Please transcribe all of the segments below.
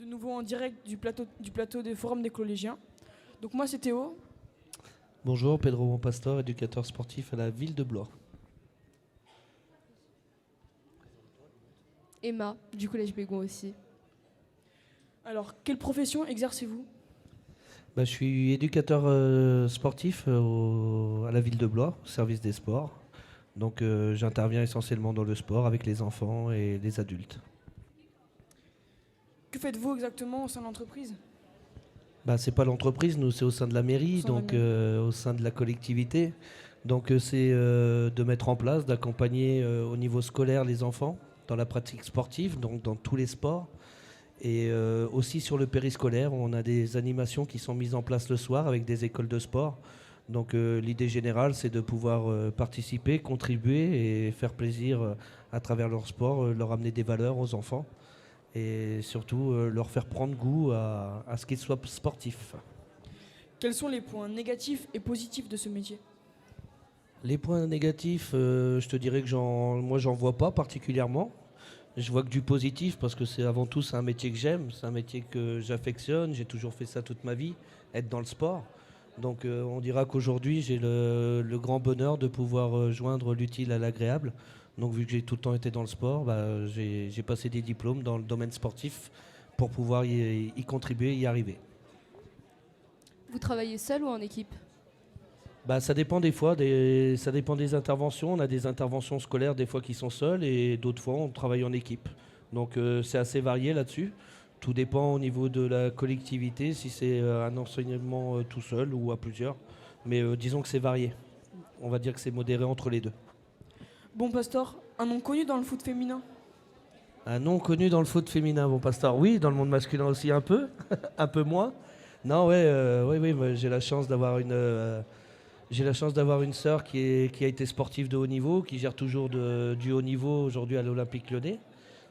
de nouveau en direct du plateau des forums des collégiens. Donc moi c'est Théo. Bonjour, Pedro Bonpastor, éducateur sportif à la ville de Blois. Emma, du collège Bégon aussi. Alors quelle profession exercez-vous? Je suis éducateur sportif à la ville de Blois, au service des sports. Donc j'interviens essentiellement dans le sport avec les enfants et les adultes. Que faites-vous exactement au sein de l'entreprise? C'est pas l'entreprise, nous c'est au sein de la mairie, donc au sein de la collectivité. Donc c'est de mettre en place, d'accompagner au niveau scolaire les enfants dans la pratique sportive, donc dans tous les sports. Et aussi sur le périscolaire, on a des animations qui sont mises en place le soir avec des écoles de sport. Donc l'idée générale, c'est de pouvoir participer, contribuer et faire plaisir à travers leur sport, leur amener des valeurs aux enfants et surtout leur faire prendre goût à ce qu'ils soient sportifs. Quels sont les points négatifs et positifs de ce métier? Les points négatifs, je te dirais que moi j'en vois pas particulièrement. Je vois que du positif parce que c'est avant tout c'est un métier que j'aime, c'est un métier que j'affectionne, j'ai toujours fait ça toute ma vie, être dans le sport. Donc on dira qu'aujourd'hui j'ai le grand bonheur de pouvoir joindre l'utile à l'agréable. Donc vu que j'ai tout le temps été dans le sport, j'ai passé des diplômes dans le domaine sportif pour pouvoir y contribuer, y arriver. Vous travaillez seul ou en équipe? Ça dépend des fois, ça dépend des interventions. On a des interventions scolaires des fois qui sont seules et d'autres fois on travaille en équipe. Donc c'est assez varié là-dessus. Tout dépend au niveau de la collectivité, si c'est un enseignement tout seul ou à plusieurs. Mais disons que c'est varié. On va dire que c'est modéré entre les deux. Bonpastor, un nom connu dans le foot féminin? Un nom connu dans le foot féminin, Bonpastor, oui, dans le monde masculin aussi un peu, un peu moins. Non, oui, j'ai la chance d'avoir une sœur qui a été sportive de haut niveau, qui gère toujours du haut niveau aujourd'hui à l'Olympique Lyonnais.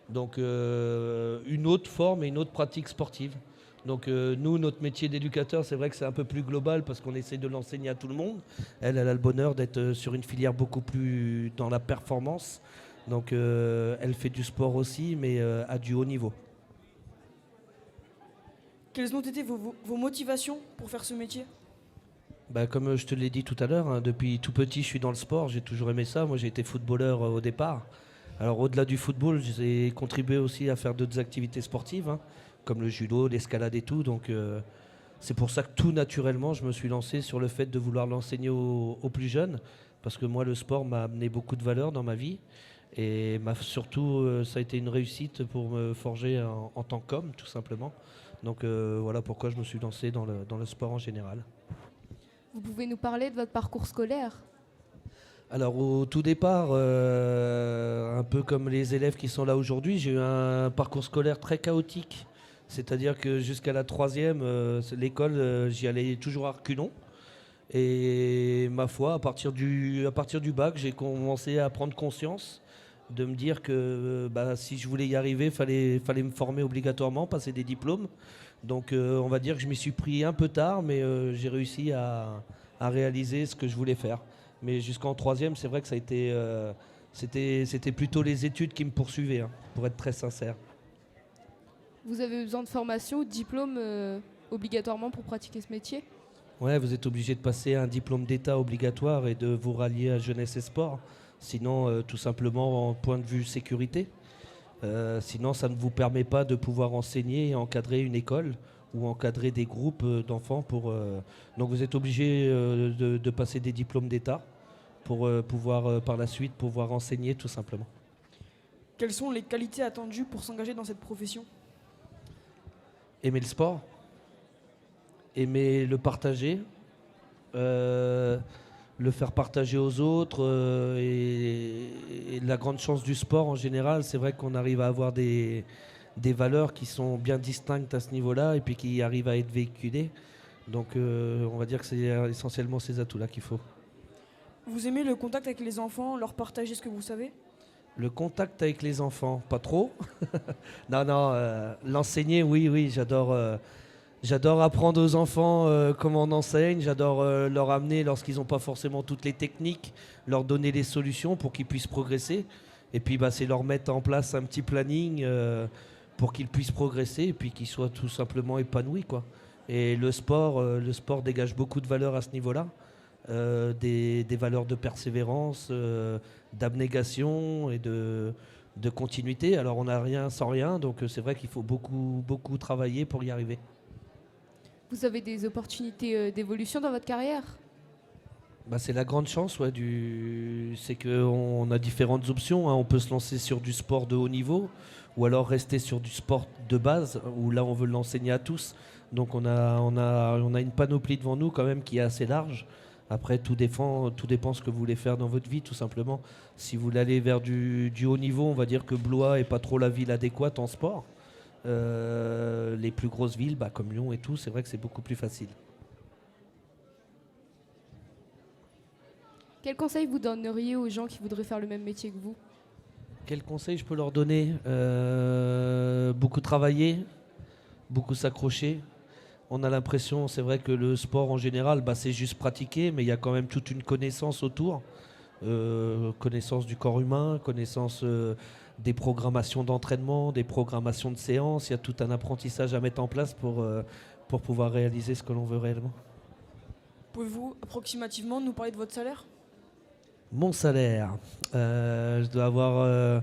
Donc une autre forme et une autre pratique sportive. Donc nous, notre métier d'éducateur, c'est vrai que c'est un peu plus global parce qu'on essaie de l'enseigner à tout le monde. Elle a le bonheur d'être sur une filière beaucoup plus dans la performance. Donc elle fait du sport aussi, mais à du haut niveau. Quelles ont été vos motivations pour faire ce métier? Comme je te l'ai dit tout à l'heure, hein, depuis tout petit, je suis dans le sport, j'ai toujours aimé ça. Moi, j'ai été footballeur au départ. Alors, au-delà du football, j'ai contribué aussi à faire d'autres activités sportives, hein, comme le judo, l'escalade et tout. Donc, c'est pour ça que tout naturellement, je me suis lancé sur le fait de vouloir l'enseigner aux plus jeunes, parce que moi, le sport m'a amené beaucoup de valeurs dans ma vie. Et surtout, ça a été une réussite pour me forger en tant qu'homme, tout simplement. Donc, voilà pourquoi je me suis lancé dans le sport en général. Vous pouvez nous parler de votre parcours scolaire? Alors au tout départ, un peu comme les élèves qui sont là aujourd'hui, j'ai eu un parcours scolaire très chaotique. C'est-à-dire que jusqu'à la troisième, l'école, j'y allais toujours à reculons. Et ma foi, à partir du bac, j'ai commencé à prendre conscience de me dire que si je voulais y arriver, fallait me former obligatoirement, passer des diplômes. Donc on va dire que je m'y suis pris un peu tard, mais j'ai réussi à réaliser ce que je voulais faire. Mais jusqu'en troisième, c'est vrai que c'était plutôt les études qui me poursuivaient, hein, pour être très sincère. Vous avez besoin de formation ou de diplôme obligatoirement pour pratiquer ce métier? Ouais, vous êtes obligé de passer un diplôme d'État obligatoire et de vous rallier à Jeunesse et Sport. Sinon, tout simplement, en point de vue sécurité. Sinon, ça ne vous permet pas de pouvoir enseigner et encadrer une école ou encadrer des groupes d'enfants. Donc vous êtes obligé de passer des diplômes d'État pour pouvoir par la suite pouvoir enseigner tout simplement. Quelles sont les qualités attendues pour s'engager dans cette profession? Aimer le sport, aimer le partager, le faire partager aux autres et la grande chance du sport en général, c'est vrai qu'on arrive à avoir des valeurs qui sont bien distinctes à ce niveau-là et puis qui arrivent à être véhiculées. Donc on va dire que c'est essentiellement ces atouts-là qu'il faut. Vous aimez le contact avec les enfants, leur partager ce que vous savez? Le contact avec les enfants, pas trop. Non, l'enseigner, oui, j'adore apprendre aux enfants comment on enseigne, j'adore leur amener lorsqu'ils n'ont pas forcément toutes les techniques, leur donner les solutions pour qu'ils puissent progresser. Et puis c'est leur mettre en place un petit planning pour qu'ils puissent progresser et puis qu'ils soient tout simplement épanouis, quoi. Et le sport dégage beaucoup de valeurs à ce niveau-là, des valeurs de persévérance, d'abnégation et de continuité. Alors on n'a rien sans rien, donc c'est vrai qu'il faut beaucoup, beaucoup travailler pour y arriver. Vous avez des opportunités d'évolution dans votre carrière? Bah, c'est la grande chance, ouais, c'est qu'on a différentes options, hein. On peut se lancer sur du sport de haut niveau ou alors rester sur du sport de base où là on veut l'enseigner à tous. Donc on a une panoplie devant nous quand même qui est assez large. Après tout dépend ce que vous voulez faire dans votre vie tout simplement. Si vous voulez aller vers du haut niveau, on va dire que Blois n'est pas trop la ville adéquate en sport. Les plus grosses villes comme Lyon et tout, c'est vrai que c'est beaucoup plus facile. Quel conseil vous donneriez aux gens qui voudraient faire le même métier que vous? Quel conseil je peux leur donner? Beaucoup travailler, beaucoup s'accrocher. On a l'impression, c'est vrai que le sport en général, c'est juste pratiquer, mais il y a quand même toute une connaissance autour. Connaissance du corps humain, connaissance des programmations d'entraînement, des programmations de séances. Il y a tout un apprentissage à mettre en place pour pouvoir réaliser ce que l'on veut réellement. Pouvez-vous approximativement nous parler de votre salaire? Mon salaire, je dois avoir,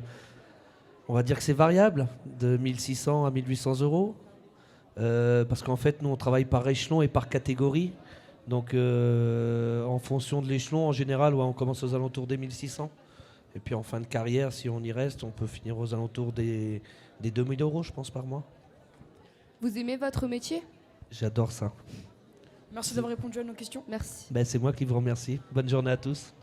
on va dire que c'est variable, de 1600 à 1800 euros. Parce qu'en fait, nous, on travaille par échelon et par catégorie. Donc, en fonction de l'échelon, en général, on commence aux alentours des 1600. Et puis, en fin de carrière, si on y reste, on peut finir aux alentours des 2000 euros, je pense, par mois. Vous aimez votre métier? J'adore ça. Merci d'avoir répondu à nos questions. Merci. C'est moi qui vous remercie. Bonne journée à tous.